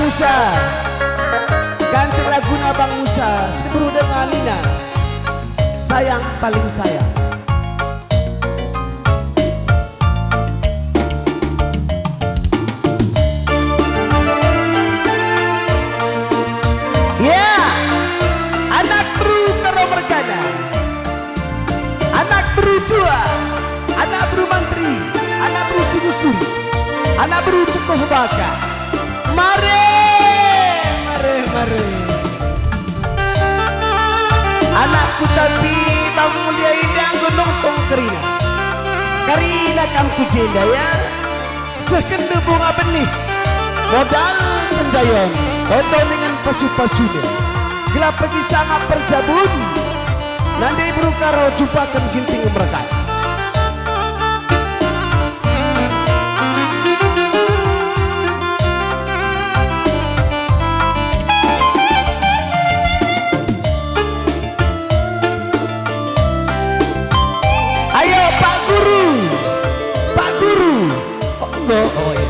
Musa, ganti lagu Bang Musa, seburu dengan Nina, sayang paling sayang. Ya, anak bro karo mergana, anak bro tua, anak bro mantri, anak bro singukuri, anak bro cekoh baka. Mare, mare, mare. Anakku tapi bang mulia indang gunung tong kerina. Karina kamku jenda ya. Sekende bunga benih. Modal penjayon. Foto dengan pasu-pasunya. Gelap pergi sangat perjabun. Nanti berukaro jumpakan ginting mereka. Oh ya.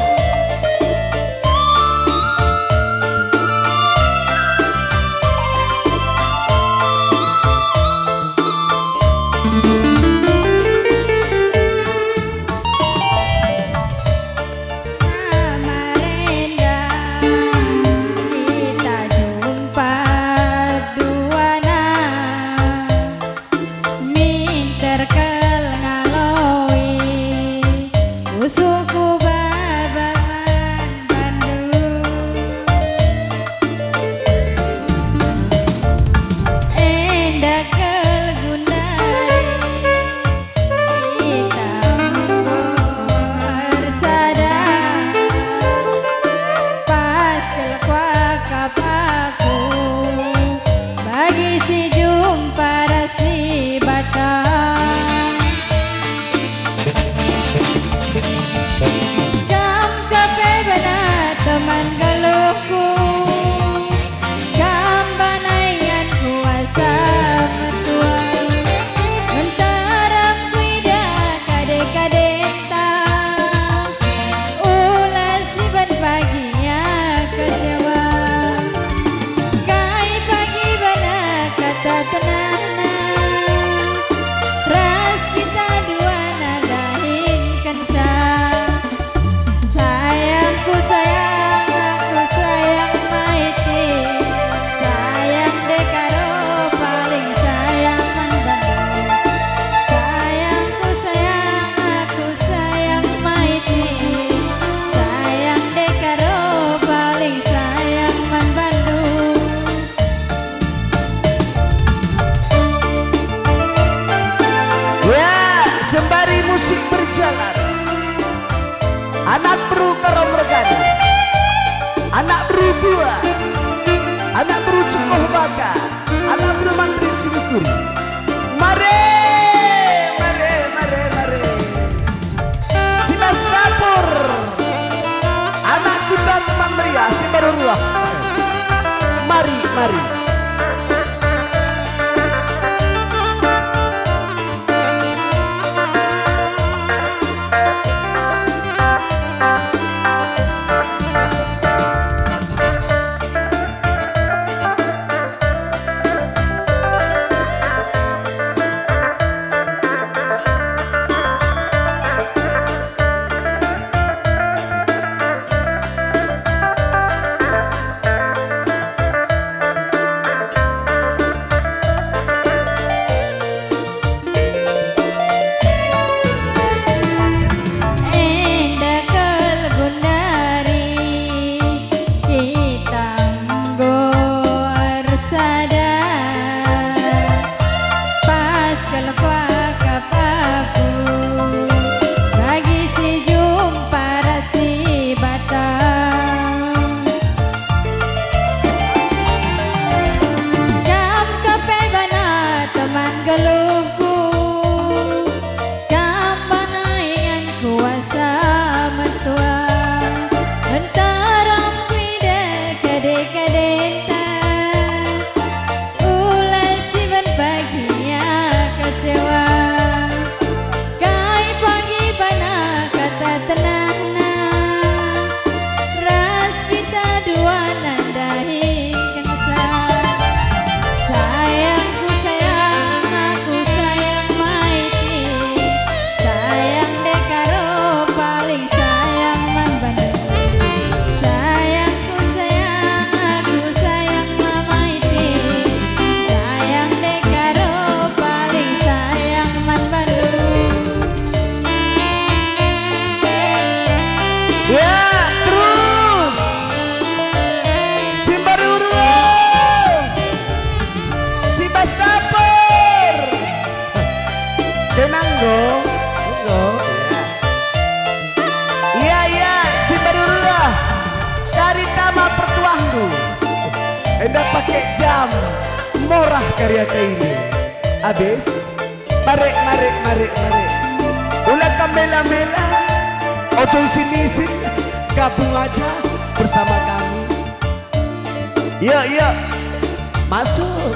Sembari musik berjalan, anak bro karo mergana, anak bro tua, anak bro cekoh baka, anak bro mantri singukuri. Mare, mare, mare, mare. Sinas dapur, anak kuda teman meriah, si baru ruah. Mari, mari. bertuahku. Enda pakai jam murah karya ini. Abis, mari. Ulah kamela-mela, ojo sini, gabung aja bersama kami. Yuk, masuk.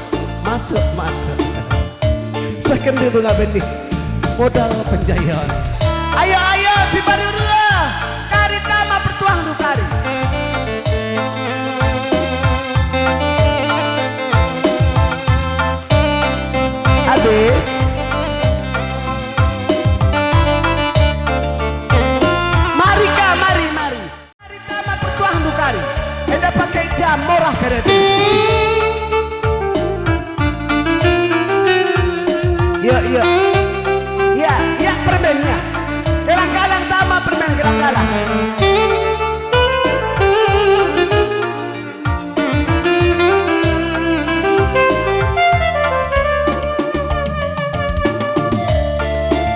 Sekendi bunga benih, modal penjayan. Ayo si Badurua, kari tama bertuang du kari. Habis. Mari. Kari tama bertuang du kari. Eda pakai jam murah kereta. Ya permennya. Gelang-galang tama permen gelang-galang.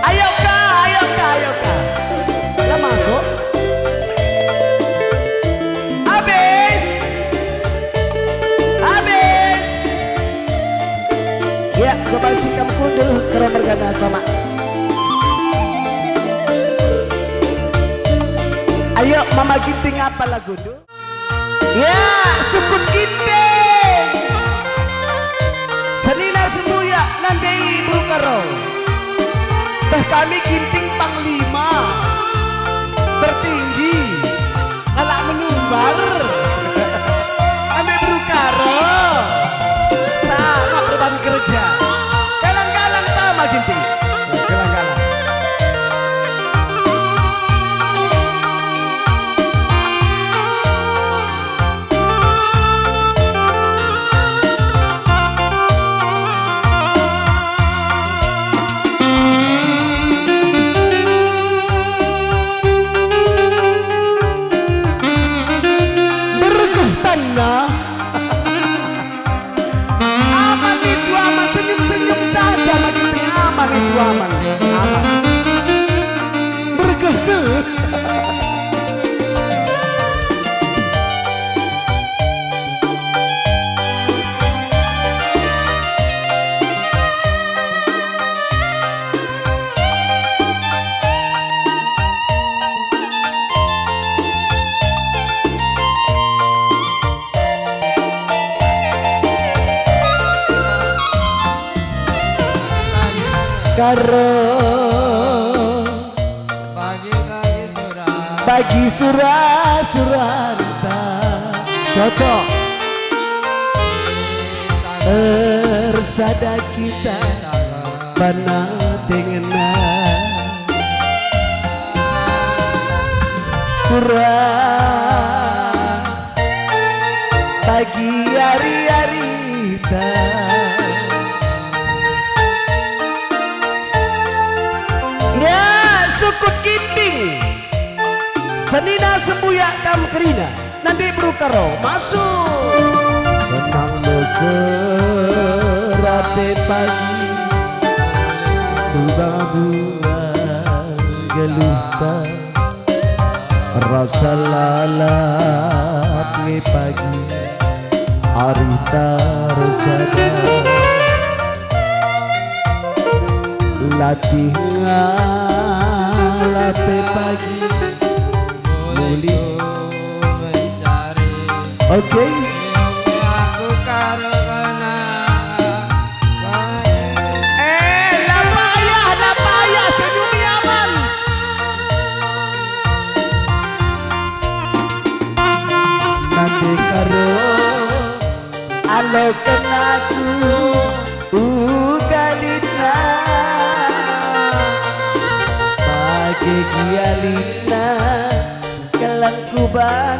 Ayo kak. Lah masuk. Habis. Ya, gua pancing kamu kundul karo mergana koma. Ayo mama ginting apa lagu du? Ya, sukun ginting. Senina semuya nandai brukaro. Teh kami ginting panglima tertinggi kalak menumbar. Ande brukaro sama beban kerja. Galang-galang tama ginting. Galang-galang. Aman. Berkah ke? Karo bagi suranta cocok bersada kita panah tengena kurang bagi hari-hari sukut ginting senina sembuyak kam kerina nanti berukaro masuk senang meserape pagi bunga-bunga geluta rasa lalap pagi arita resada latih ngalape pagi muli oke aku karo kana la payah senyum aman nanti karo alo kenaku ugalina gialina kelangkuban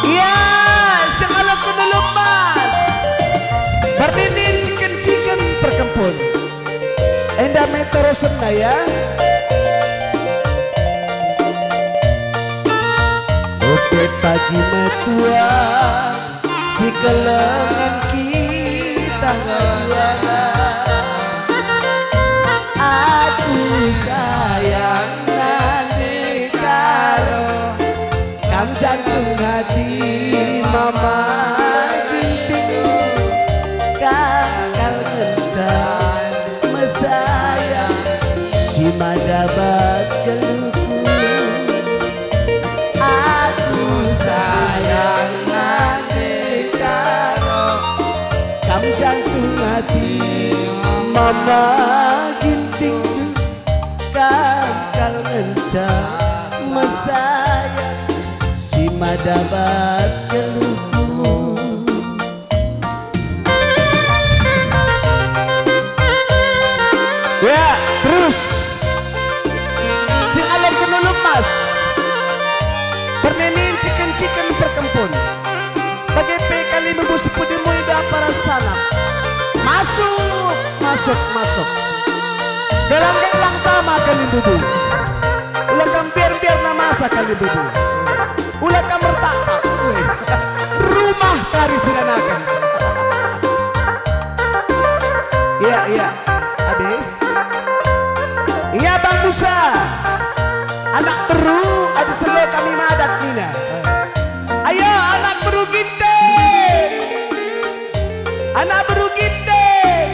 ya segala kudu lepas berdinin ciken perkempun enda metero senaya oke pagi metua si kelengan kita ngeluara sayang nanti karo kam jantung hati mama ginting kakal kencang mesayang si madabas geluku aku sayang nanti karo kam jantung hati mama ginting kakal kencang mesayang si madabas geluku. Ya terus si alam kenulung mas pernenin ciken-ciken perkempun bagai kali mebu sepudi muida para salam masuk masuk masuk dalam gelang tama kali bubu ulah kampir biar namasa kali bubu ulah kamar tak rumah kari silanakan. Iya iya habis iya Bang Musa anak beru ada selo kami madat nina ayo anak beru ginting anak beru ginting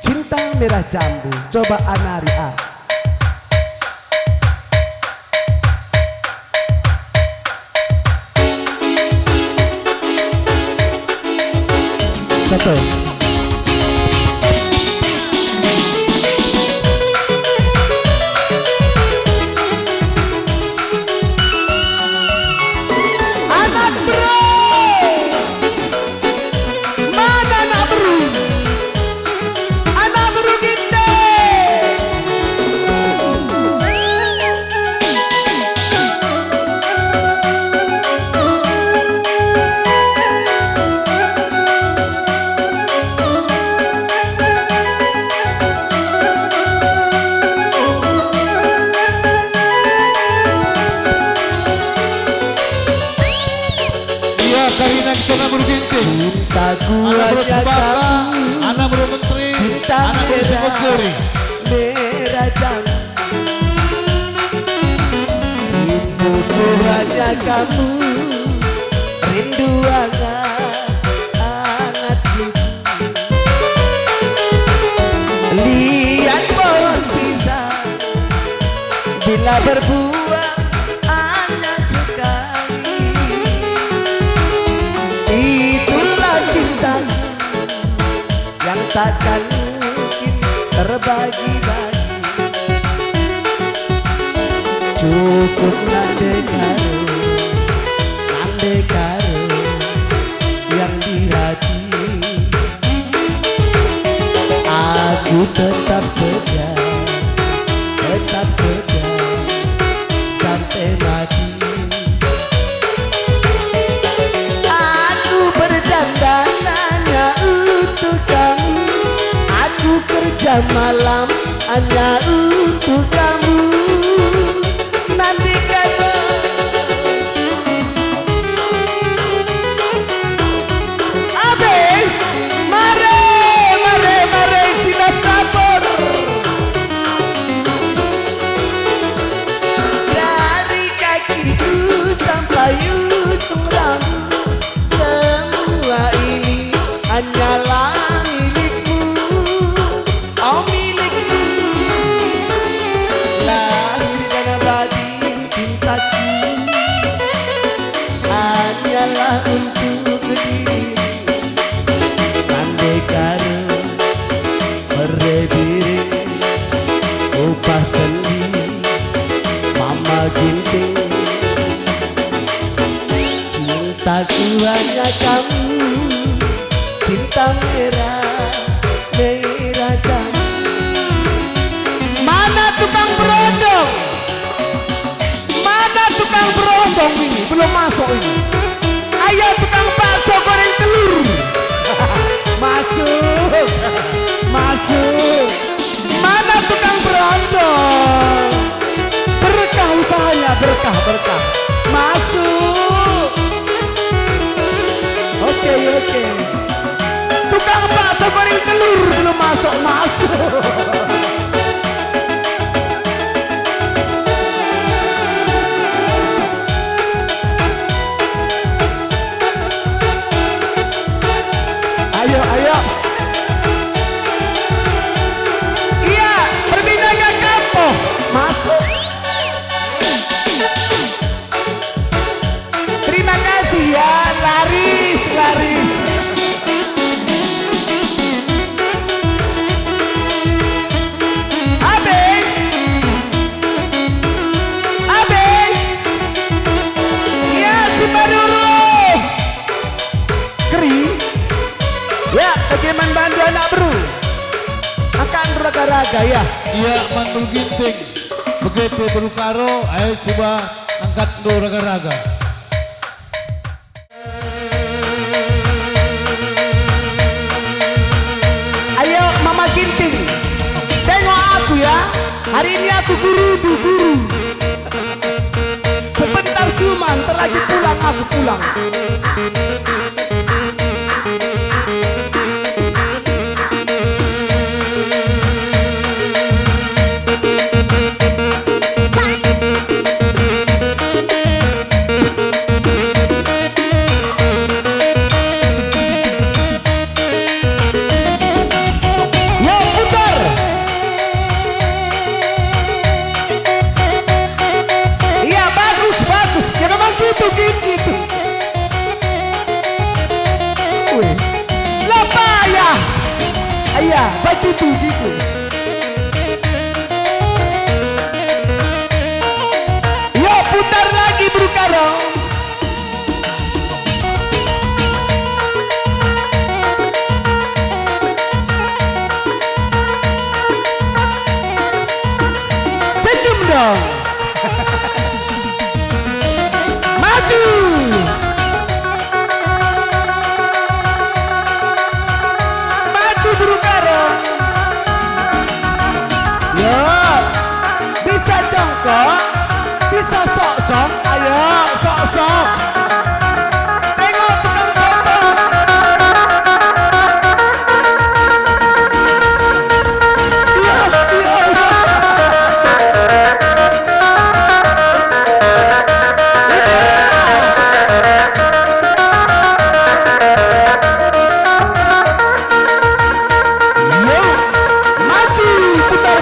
cinta merah jambu coba anari satu anak bro mana anak bro ginting Karina kita anak buru ginting cintaku anak buru hanya bangsa kamu anak buru menteri cinta anak buru sekuturi merah jambu rinduku hanya kamu rindu hangat lihat pohon pisang bila berbuah hanya sekali itulah cinta yang takkan mungkin terbagi-bagi cukup nande karo yang di hati aku tetap setia sampai mati aku berdandan hanya untuk kamu aku kerja malam hanya untuk kamu nanti kalau habis mare sinas dapur dari kakiku sampai ujung rambut semua ini hanyalah milikmu oh milikmu lahir dan abadi cintaku hanyalah untuk dirimu andai karo berebiri upah beli mama ginting cintaku hanya kamu cinta merah jambu mana tukang berondong ini belum masuk ini ayo tukang bakso goreng telur masuk mana tukang berondong berkah usahanya berkah masuk oke tukang bakso goreng telur belum masuk raga-raga ya. Iya mantul ginting. Begitu berukaro, ayo coba angkat do raga-raga. Ayo Mama Ginting, tengok aku ya. Hari ini aku guru. Sebentar cuma, ntar lagi pulang aku pulang. Gitu. Wih, lapa ya. Ayah, begitu gitu. Yuk putar lagi Bro Karo. Senyum dong. Maju. Maju Bro Karo. Yo, bisa jongkok, bisa sok-sok, ayo sok-sok. Tengok tukang foto. Iya.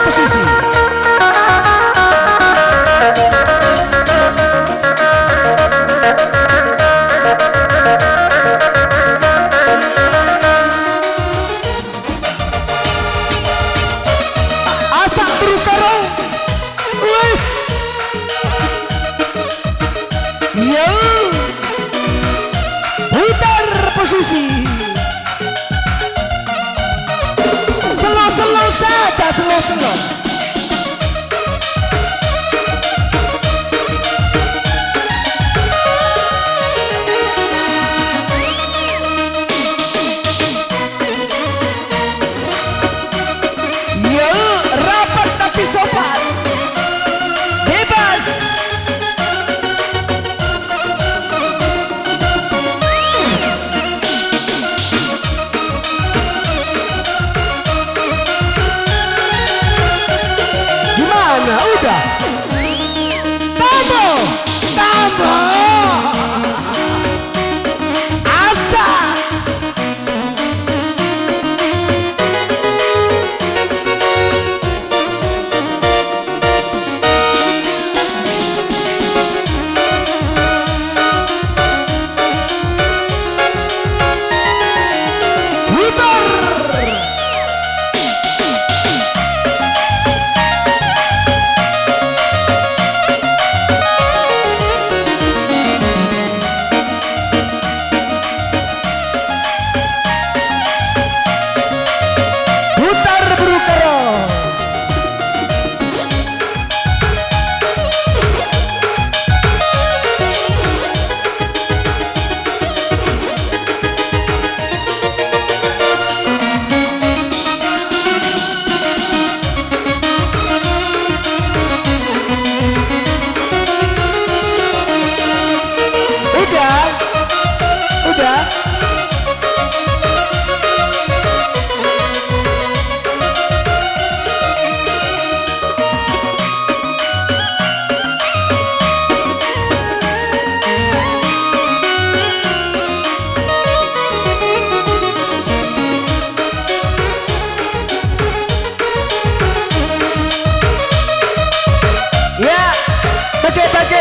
Posisi asak Bro Karo. Wih. Yo. Putar posisi. Slow saja, slow. Yo, rapat tapi sopan. Bebas. Gimana? Udah. Tambah. Asa.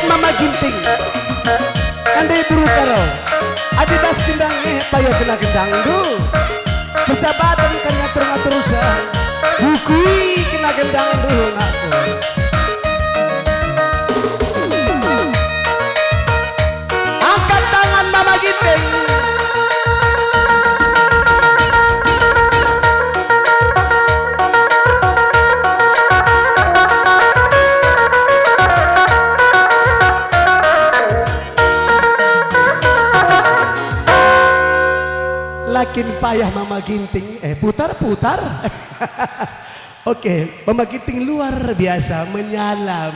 Mama Ginting Andi Bro Karo Adidas gendang payo kena gendang du perjabatan kan ngatur-ngatur usaha bukui kena gendang du ngaku angkat tangan Mama Ginting makin payah Mama Ginting. Putar-putar. Oke, Mama Ginting luar biasa, menyala.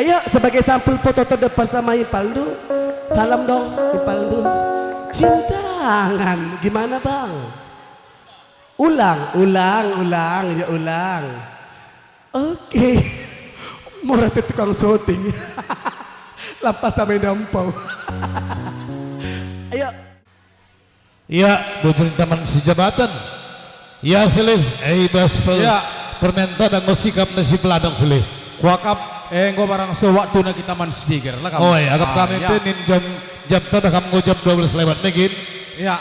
Ayo sebagai sampul foto terdepan sama Ipaldu. Salam dong Ipaldu. Cintangan, gimana bang? Ulang. Oke. Murah tukang syuting. Lapas sampai dampau. Ayo. Ya, bujur taman sejabatan. Ya silih, bas Ya. permenta dan sikap nasi peladang silih. Kuakap engko barang sewaktu na kita man stiker lah kamu. Oh ya, agak kami ya. tenin jam tada kamu jam 12 lewat megin. Ya,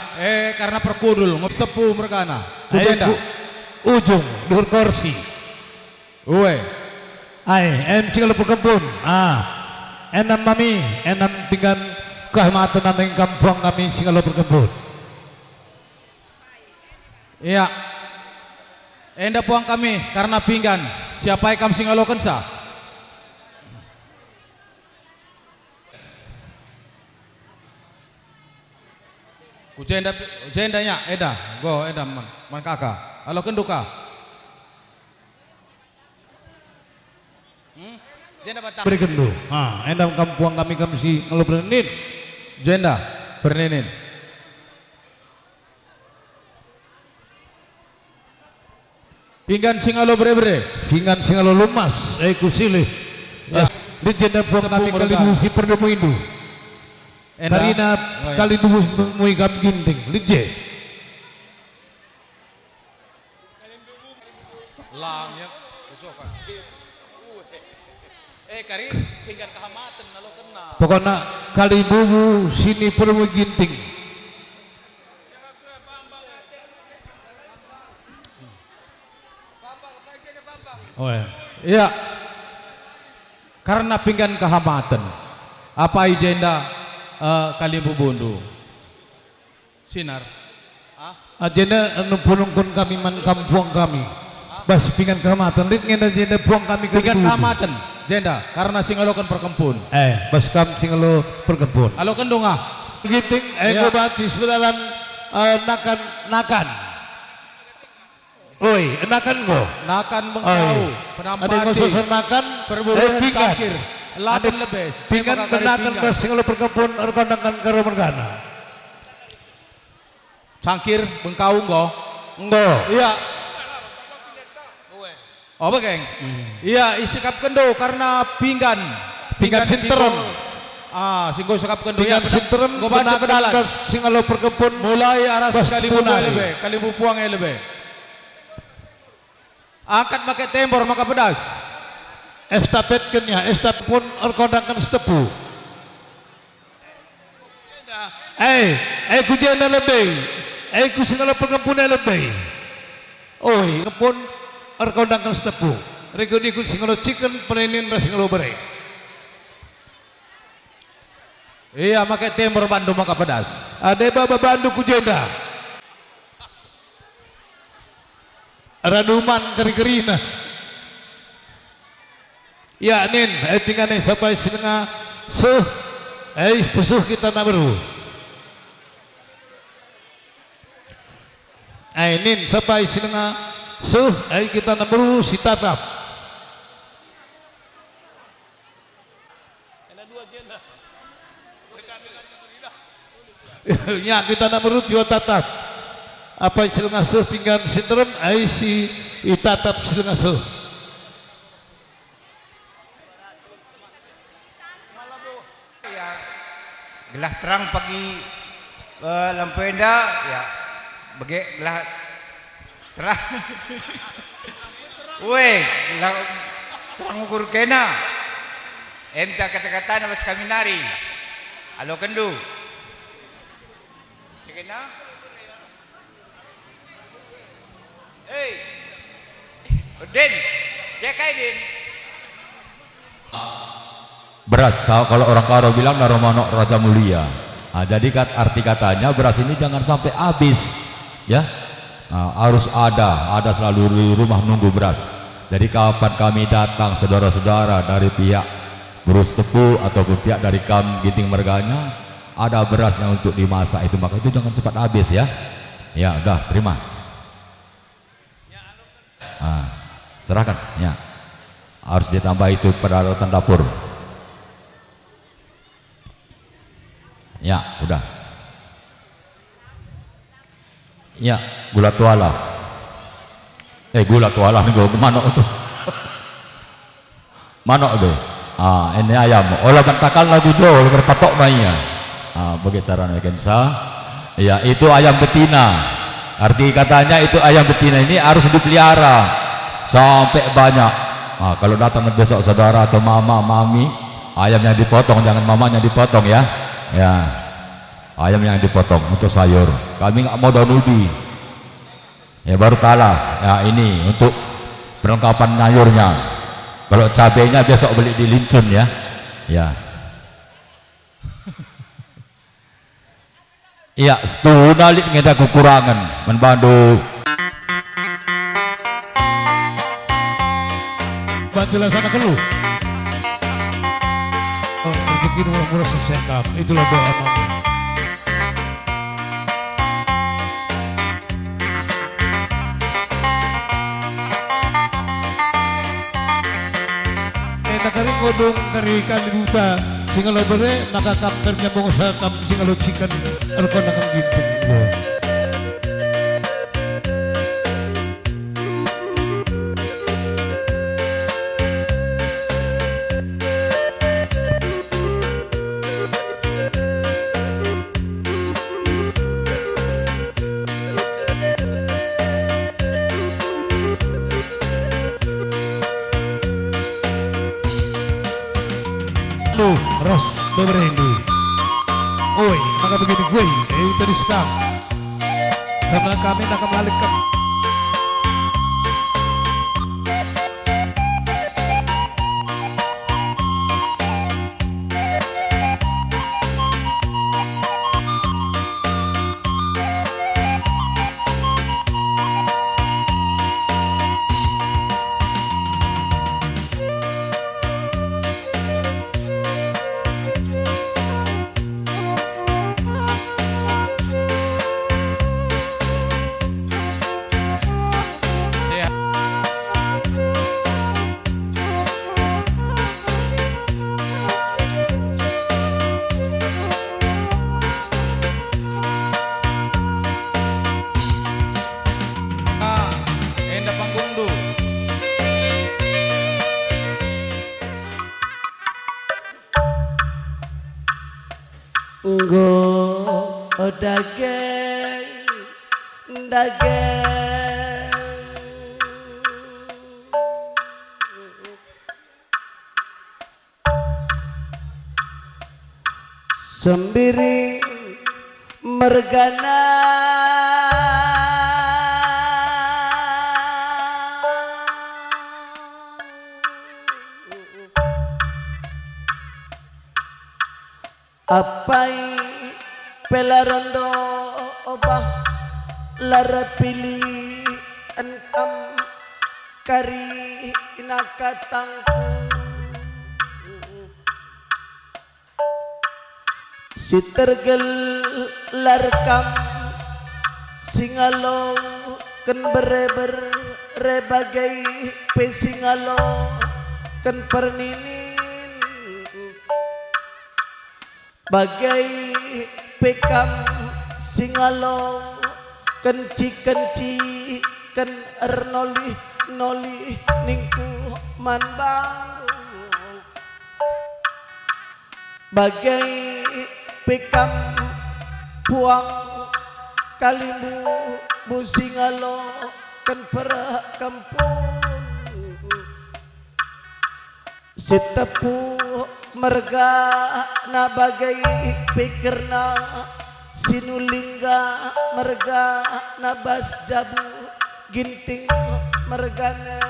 karena perkudul sepuh mereka na. Kujenda. Ujung, dur kursi. Uwe. Tinggal berkebun. Enam mami, enam tinggal kehormatan nang kampung kami singgal berkebun. Iya. Enda puang kami karena pinggan. Siapa yang kami singalokan sa? Ujendanya, eda, go eda man kakak. Halo kenduka. Jenda batang. Beri kendu. Endam kampung kami si kalau berenin. Jenda bernenin. Pinggan singalo bre. Singan singalo lumas. Kusilih. Ya. Di jenda puang kami kali dulu si perdemu indu. Karina kali dulu mui kami ginting. Lidje. Lang ya. Kusokan. Kari pinggan kehamatan nalo kena. Pokoknya kali bubu sini perdemu ginting. Oh ya. Iya. Karena pinggan kehamatan. Apa ijenda kali bubundu? Sinar. Agenda anu punungkun kami man kampung kami. Bas pinggan kehamatan. Dit ngena agenda puang kami ke Pinggan kehamatan. Jenda karena singalokan perkempun. Bas kami singalo perkebun. Halo kendunga. Ginting Ya. batis sedalan nakan. Oi, nakan go. Nakan bengkau. Ada Penampati. ngososan nakan Perburuan pinggan. cangkir. Laden lebih. Pinggan Tembak kali menakan pinggan. bas singalo perkebun rekonakan karo mergana. Cangkir bengkau go. Enggo. Iya. Oh begeng. Iya isi kap kendo karena pinggan. Pinggan sinteron. Singgo sekap kendo. Pinggan Ya, sinteron Go baca menakan pedalan. bas singalo perkebun Mulai arah Bas kali tunai. lebih, kali buang lebih. Angkat pakai tembor maka pedas. estafet pun rekonakan stepu. Kujena lebih. Ku singalo perkebun lebih. Oi, kebun rekonakan stepu. Rego ikut singalo chicken perenin ras singalo bere. Iya pakai tembor bandu maka pedas. Ada baba bandu kujenda. Raduman keri-kerina. Ya nin, tinggal nih sampai setengah pesuh kita nak baru. Nin sampai setengah kita nak baru si tatap. Ya kita nak baru jiwa tatap. Apa setengah pinggan sindrom si itatap setengah gelah terang pagi lampu endah ya bagi gelah terang weh gelah terang ukur kena kata-kata nama kami nari halo kendu kena Den jekai Den beras kalau orang Karo bilang Naromano Raja Mulia. Jadi arti katanya beras ini jangan sampai habis ya. Harus ada selalu di rumah nunggu beras. Jadi kapan kami datang saudara-saudara dari pihak Berus Tepu ataupun pihak dari Kam Ginting Merganya ada berasnya untuk dimasak itu, maka itu jangan cepat habis ya. Ya udah, terima. Serahkan ya. Harus ditambah itu peralatan dapur. Ya udah. Ya, gula tuala. Gula tuala nih gue manok tuh. Manok deh. Ini ayam. Olah bentakal lagu jauh berpatok mainnya. Bagaimana caranya Kensa? Ya, itu ayam betina. Arti katanya itu ayam betina ini harus dipelihara sampai banyak. Kalau datang besok saudara atau mama, mami, ayamnya dipotong, jangan mamanya dipotong ya. Ya, ayam yang dipotong untuk sayur. Kami nggak mau daun ubi. Ya baru kalah. Ya ini untuk perlengkapan sayurnya. Kalau cabenya besok beli di Lincun ya. Ya. Iya, setuna lit ngeda kekurangan membantu. Bantulah sana keluh. Rezeki murah-murah sesekam. Itulah doa mama. Nakari ngodong kari kali buta singalo bere nakakapter nya mong sa kam singalo chicken arko nakang ginting mo. Ras beberendu. Oi, maka begini gue, tadi stop. Sama kami nak balik ke Nggo dageng sembiri mergana apai pelarondo obah lara pilih entam kari nakatangku si tergel larkam singalo ken bereber rebagai pesingalo ken perninin bagai pekam singalo kenci ken ernoli noli ningku manbang bagai pekam puang kalimbu busingalo ken pera kampung sitepu merga na bagai pikirna sinulingga merga na bas jabu ginting mergana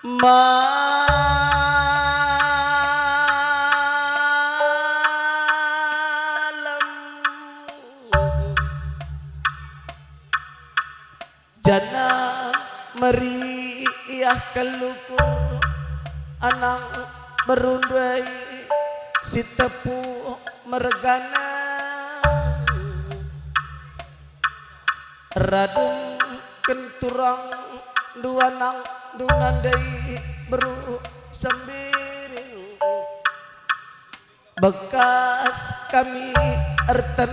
malam jana meriah kelukur anang berundai si tepuk mergana radung kenturang dua nang dunandai beru sembiring bekas kami erten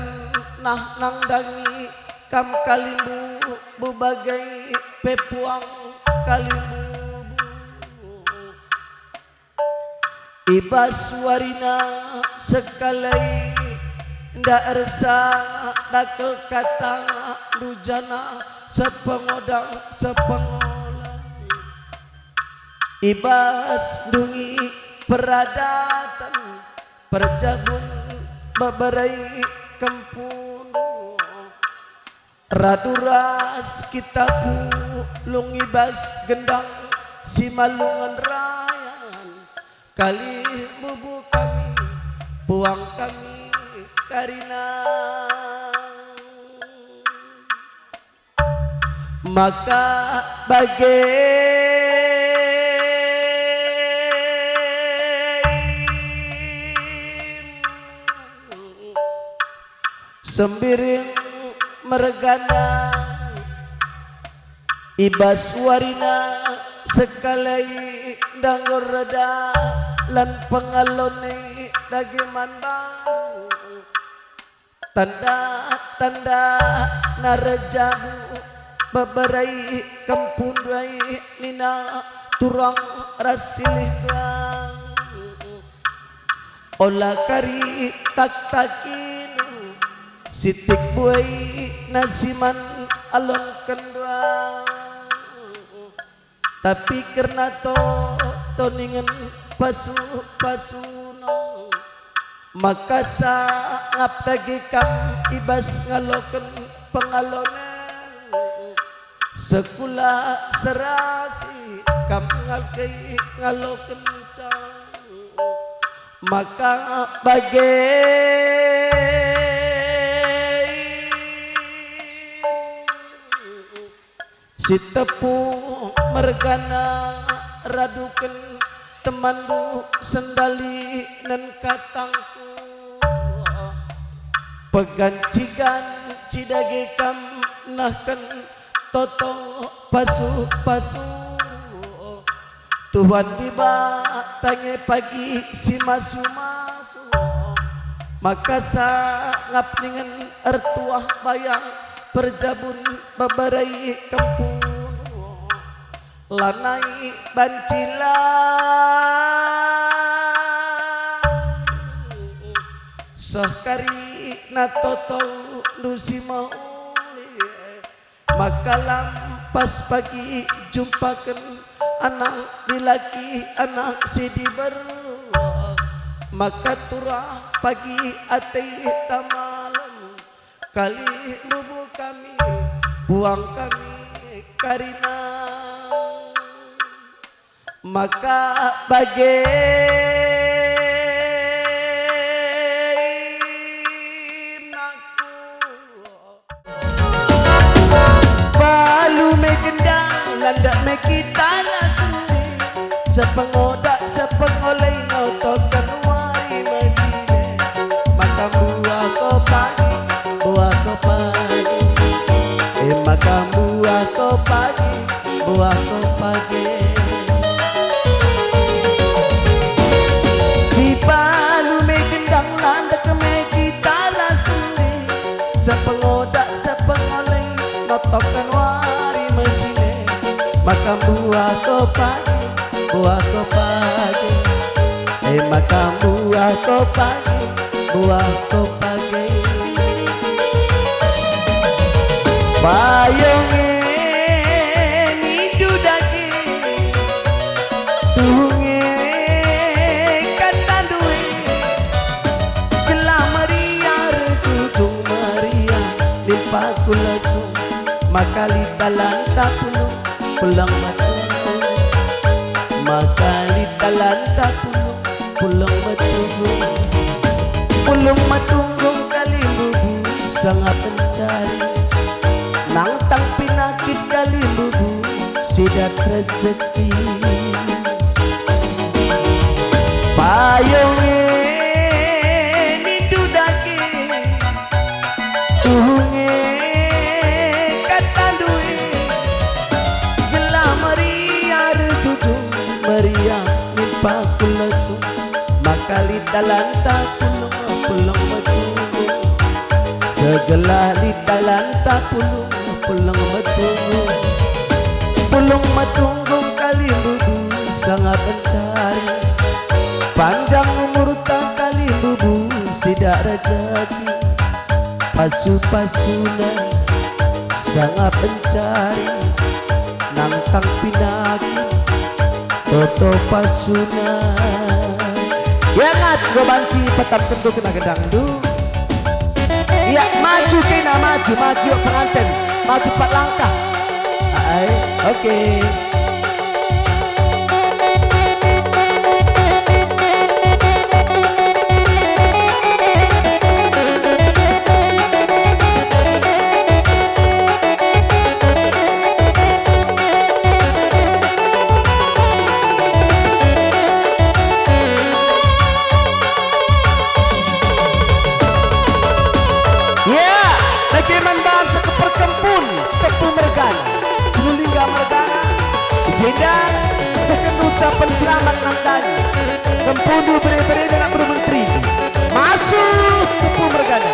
nah nang dangi kam kalimbu bebagai pepuang kalimbu iba suarina sekalai ndak ersa dakel kata dujana sepengodang sepengolang ibas dungi peradatan perjabun beberai kempun raduras kita pulung ibas gendang si malungan rayan kali bubu kami buang kami karina maka sembiring mergana ibas warina sekalai danggor reda lan pengalone dagi mandang tanda-tanda narejabu beberai kampung duai nina turang rasilih duang olah kari tak takin sitik buai nasiman alon kendua tapi karena toningan pasu-pasuno maka sangap dagi kam ibas ngaloken pengalonan sekula serasi kam ngalkei ngaloken cang maka si tepung mergana raduken temandu sendali nan katangku pegancigan cidage kam nahken toto pasu-pasu Tuhan tiba tanya pagi si masu-masu maka sangap dengan ertuah bayang perjabun babarai kampung lanai bancila sahkari na toto nusi mauli maka lampas pagi jumpakan anak dilaki anak sidi baru maka turah pagi atai tamalam kali bubu kami buang kami karina maka palu me gendang landak me kita lasuni sepengodak sepengolai notokan wai majine maka buah ko pagi maka buah ko pagi si palu me gendang landak me kita lasuni sepengodak sepengolai notokan wari majine maka buah ko pagi maka buah ko pagi bayonge nidu dagi tunge kata duwe gelam maria rekudung maria limpaku langsung maka litalan tak pulang matunggu maka litalan tak pulang matunggu kali bubu sangat mencari nang tang pinakit kali bubu sidat rezeki payonge nindu dake tuhunge katandui gelah meriar cucu meriah nimpa kulasu makali dalanta pulang betunggu segelah di dalanta pulang betunggu pulung matunggu kali bubu sangat mencari panjang umur tak kali bubu sidak rejeki pasu-pasuna sangat mencari nangtang pinaki toto pasuna yangat go banci petam tentu kena gedangdu ya maju kena maju pengantin maju 4 langkah oke. Jenda second ucapan selamat nandani Kempudu beri-beri dengan bermenteri masuk Tepu Mergana.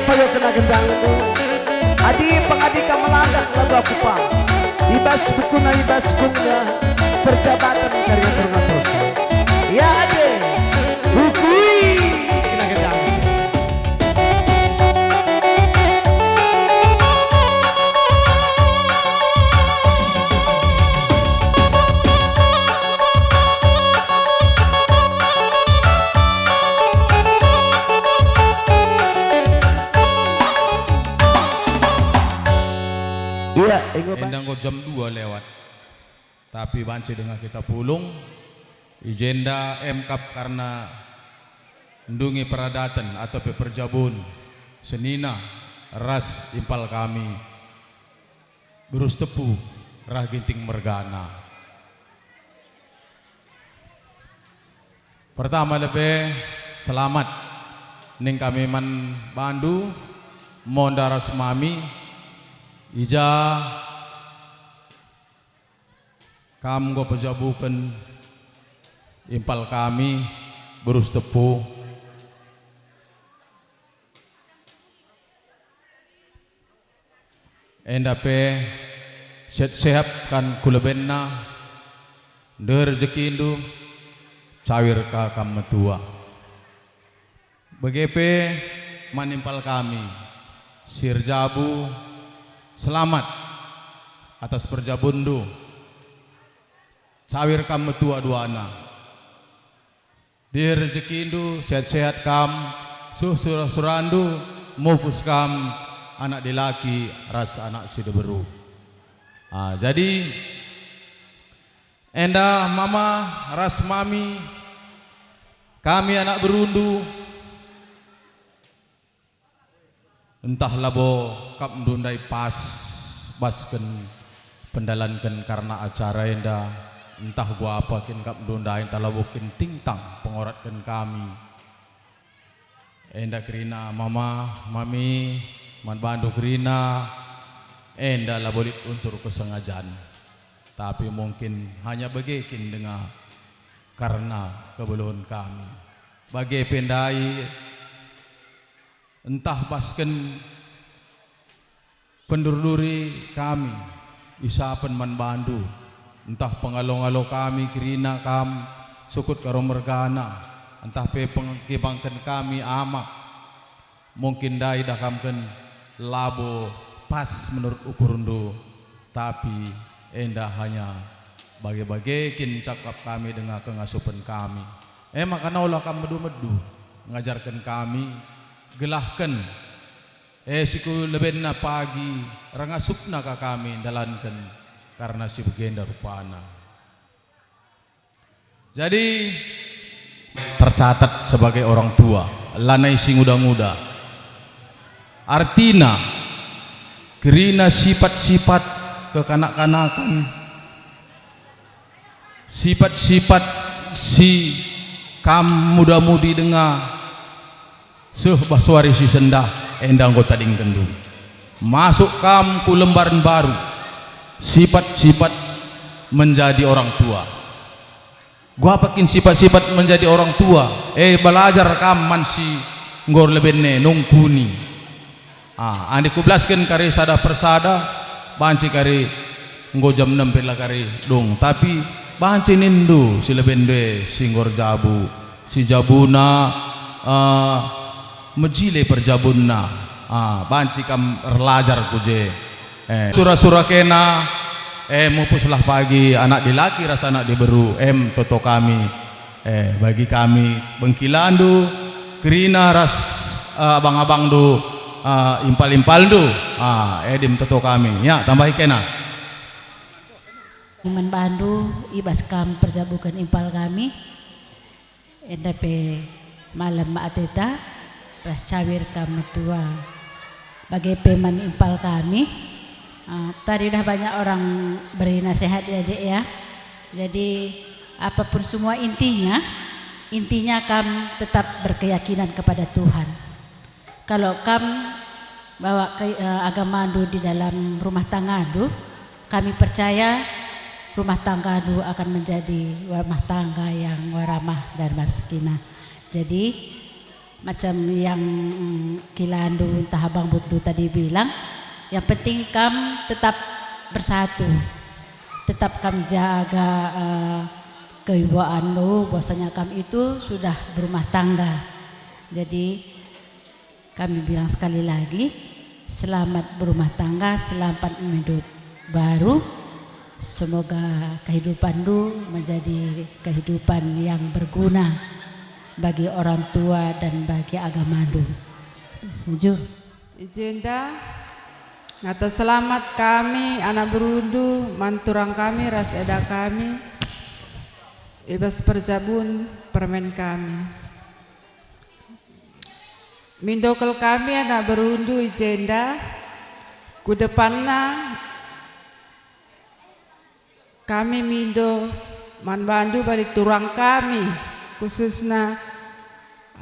payo kena gendang tu adi pengadika meladak lagu aku pak ibas bukuna ibas kunga perjabatan karya terngatosa ya ade bukui kena gendang iya, Endang kok jam 2 lewat. Tapi banci dengan kita pulung. Ijenda MKAP karena ndungi peradatan atau peperjabun senina ras impal kami. Berus tepu rah ginting mergana. Pertama lebih selamat ning kami man bandu mondaras mami ija kam go pejabukan impal kami berus tepu endape sehat kan kulebenna der rezekindu cawir ka kam metua begepe manimpal kami sirjabu selamat atas perjabundu cawir kam metua duana di rezekindu sehat-sehat kam surandu mupus kam anak dilaki ras anak sideberu jadi enda mama ras mami kami anak berundu entah labo kap ndundai pas basken pendalankan karena acara enda entah gua apa kin kap ndundai entah labo kin tingtang pengoratkan kami enda kerina mama mami man bandu kerina enda labolit unsur kesengajaan tapi mungkin hanya bagikin dengar karena kebeluan kami bagi pendai entah basken pendurduri kami isapen man bandu entah pengalong-alo kami kirina kam sukut karo mergana entah pe pengkibangkan kami amak mungkin dai dakamken labo pas menurut ukurundu tapi endah hanya bagi-bagikin cakap kami dengan kengasupan kami makana ulah kam medu-medu ngajarkan kami gelahkan siku lebenna pagi rangasupna ka kami dalankan karena si begenda rupana jadi tercatat sebagai orang tua lanai sing muda-muda artina gerina sifat-sifat kekanak-kanakan sifat-sifat si kam muda-mudi dengar baswari si sendah endang kota dingkendu masuk kam ku lembaran baru sifat-sifat menjadi orang tua gua pakin sifat-sifat menjadi orang tua belajar kam mansi ngor lebenne nungkuni andi kublaskan kari sada persada banci kari nggo jam 6 pela kari dong tapi banci nindu si lebende si ngor jabu si jabuna mejile perjabunna banci kam erlajar kuje surah-surah kena mupuslah pagi anak dilaki rasa anak diberu toto kami bagi kami bengkilandu kerina ras abang-abang du impal-impal du edim toto kami ya tambahi kena Iman Bandu ibas kam perjabukan impal kami endape malam maateta ras cawir kam tua bagai peman impal kami tadi udah banyak orang beri nasihat ya dek ya jadi apapun semua intinya kam tetap berkeyakinan kepada Tuhan kalau kam bawa agama du di dalam rumah tangga du kami percaya rumah tangga du akan menjadi rumah tangga yang waramah dan bersakinah jadi macam yang Kilandu entah Abang Bundu tadi bilang, yang penting kam tetap bersatu, tetap kam jaga kewibawaan lu, bahwasanya kam itu sudah berumah tangga. Jadi kami bilang sekali lagi, selamat berumah tangga, selamat hidup baru. Semoga kehidupan lu menjadi kehidupan yang berguna bagi orang tua dan bagi agama lu. Setuju? Ijenda atas selamat kami anak berundu manturang kami ras eda kami ibas perjabun permen kami mindokel kami anak berundu ijenda kudepanna kami mindo manbandu balik turang kami khususnya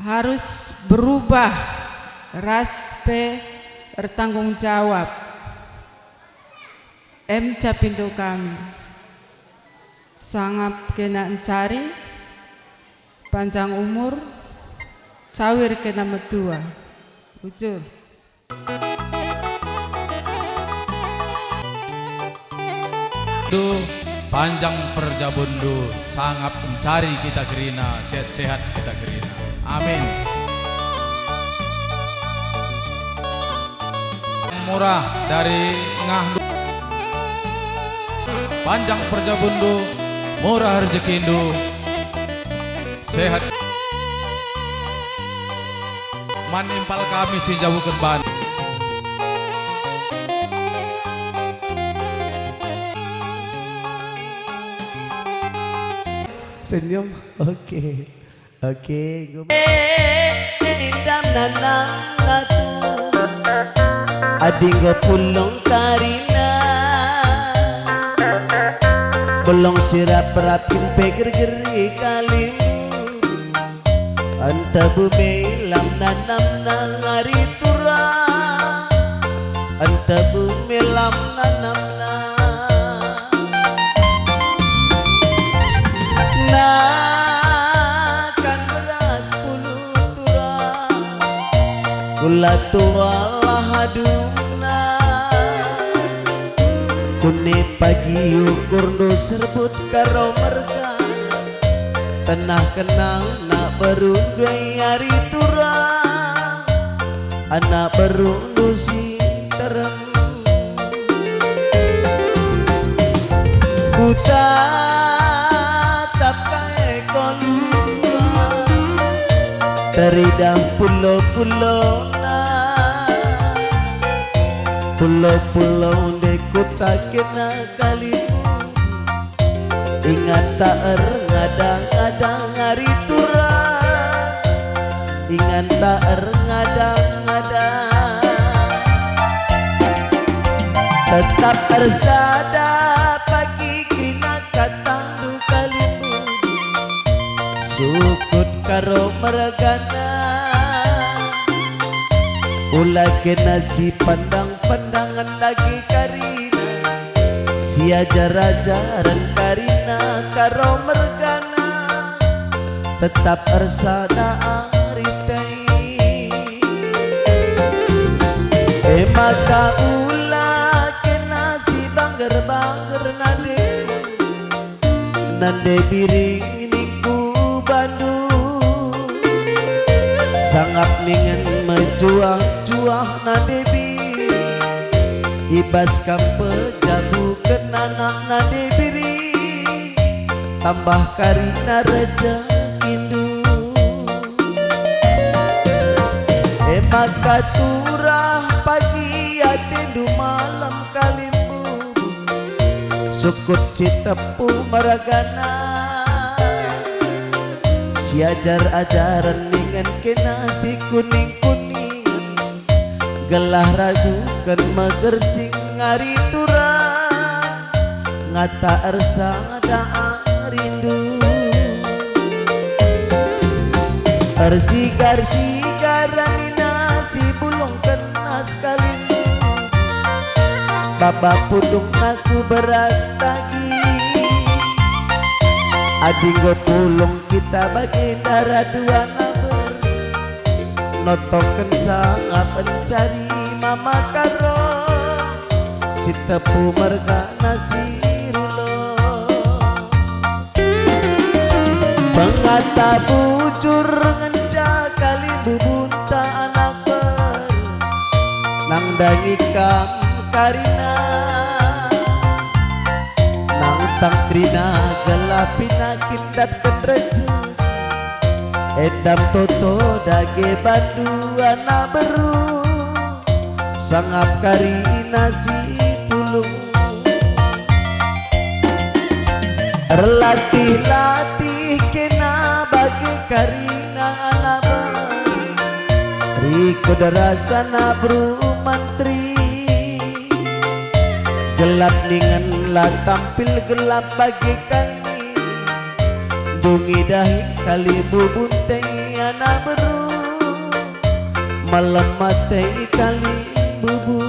harus berubah ras bertanggung jawab capindo kami sangat kena mencari panjang umur cawir kena metua ujo panjang perjabundu sangat mencari kita kerina sehat-sehat kita kerina. Amin. Murah dari ngahdu panjang perjabundu murah rezekindu sehat manimpal kami si jauh ban senyum. Oke indam nanang natu adingga pulong karina belong sirap rapin peger-geri kalimu anta bumelam nanam nangari turang anta bumelam nanam kan beras puluh turang gula tua lah haduna kuni pagi ukur no serbut karo merga tenah kenang nak berundu hari turang anak berundu si terem kuta tapai kolua teridah pulau-pulau pulau-pulau deku tak kena kalimu ingat tak ngadang-ngadang hari turang ingat tak ngadang-ngadang tetap tersada pagi kina katandu kalimu sukut karo meragana ulah kena si pandang-pandangan lagi karina si ajar-ajaran karina karo mergana tetap ersada aritai maka ulah kena si bangger-bangger nade biring niku Bandung sangat ningen menjuah-juah nadebi ibas kampe jabu kenanak nadebiri tambah karina rezekindu maka turah pagi atindu malam kalimu sukut si tepu meragana si ajar-ajaran ningen kena si kuning-kuning gelah ragu kan magersing hari turang ngata ersada rindu ersigar-sigaran si bulung kena sekali babak pudung aku beras tagi adinggo pulung kita bagi darah dua naber notoken sangat mencari mama karo si tepu mergana sirulo pengata bujur ngenca kali bubunta anak ber nang dangi kam karina nang tangkrina gelapina kindat kendreje edam toto dage bandu anak beru sangap kari nasi pulung relatih-latih kena bagi karina anak beru riko darasana bru mantri gelap ningan lah tampil gelap bagikan dungi dahi kali bubuntai anak beru malam matai kali bubu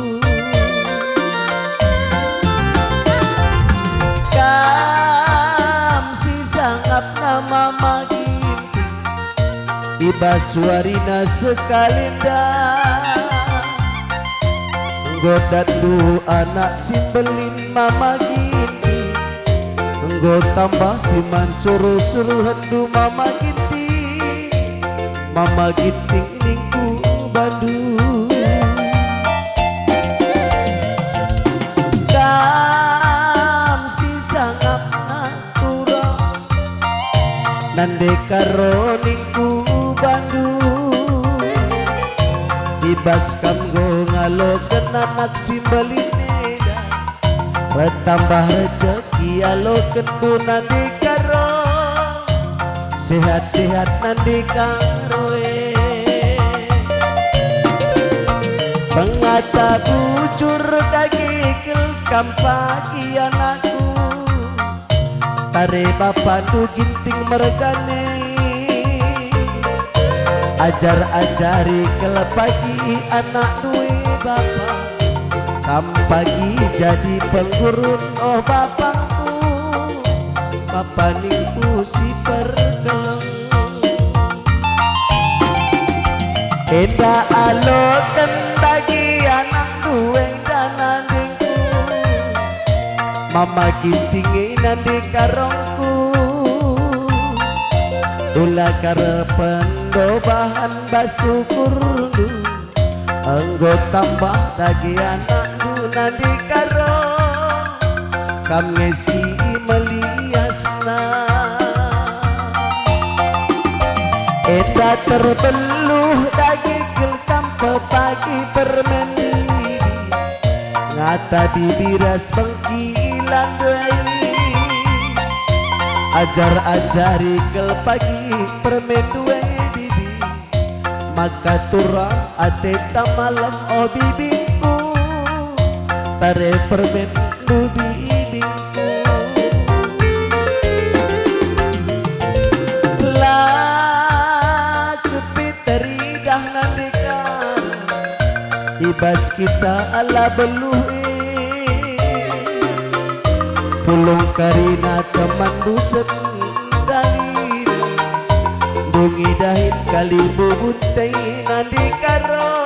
kam si sangap nama magin iba suarina sekalinda godat du anak simbelin mama gini nggo tambah siman suruh-suruh hendu mama ginting ningku bandu kam si sangap natura nande karo ningku bandu ibas kam go ngalo kenanak simbalineda retambah rezeki alo kendu nandi karo sehat-sehat nandi karoe pengata bujur dagigel kam pagi anakku tare bapandu ginting mergane ajar-ajari kel pagi anak duwe bapak kam pagi jadi penggurun oh bapakku bapak ningku si pergeleng enda alo kendagi anak duwe dana ningku mama gintingi nandi karongku ula karepen dobahan basukur du anggo tambah dagi anak du nandi karo kam ngesi meliasna enda terbeluh dagi gelkam pepagi permeni ngata bibiras bengkilan duai ajar-ajari kel pagi permen duwe bibi maka turang ateta malam oh bibingku tare permen du bibingku lah kepiteri dah nandikan ibas kita ala beluh pulung karina kemandu sendalin dungi dahin kali bubuntai nandi karo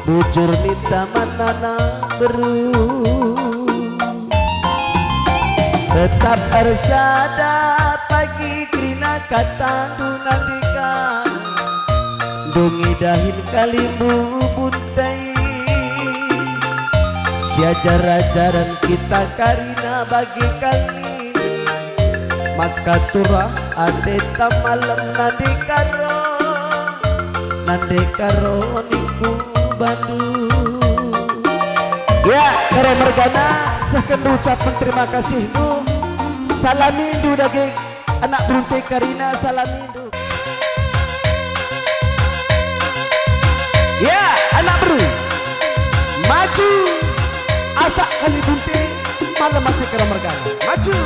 bujur minta manana beru tetap arsada pagi krina katandu nandikan dungi dahin kali bubuntai siajar-ajaran kita karina bagi kali maka turah ateta malam nandi karo ningku bandu ya karo mergana sekendu ucapan terima kasih nu salamindu dagi anak beruntai karina salamindu ya anak beru maju asak kali bunting malam mati karo mergana maju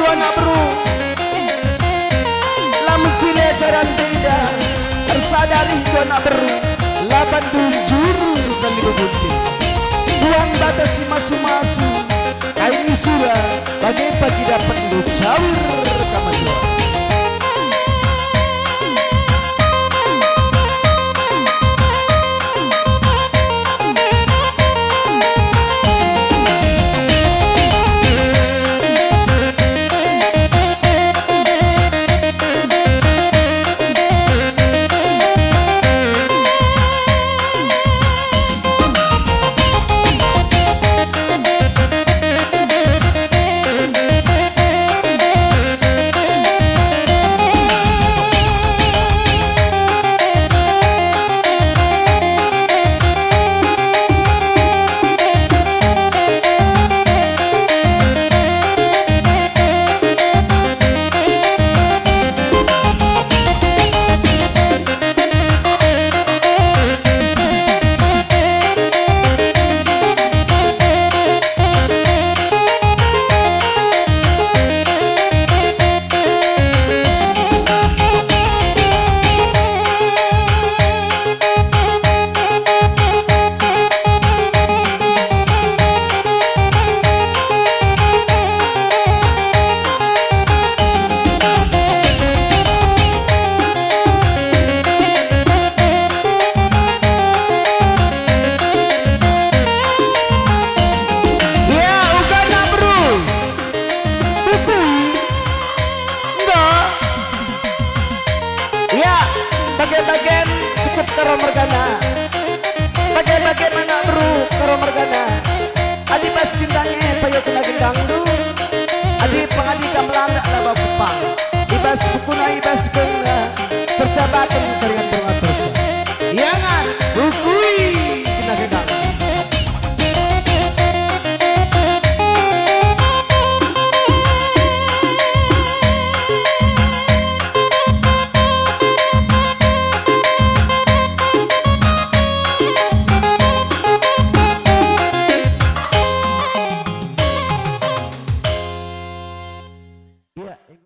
anak bro lamun cile jaran beda tersadari ku anak bro laban juru kali bebunti buang batasi masu-masu kaini surah bagai pagi dapat lu cawir kamadua. Bagian cukup karo mergana bagian mana bro karo mergana adi pas gendangnya payo kena gendang du adi pengadi kamelanda laba kupang ibas bukuna ibas kena perjabatan keringat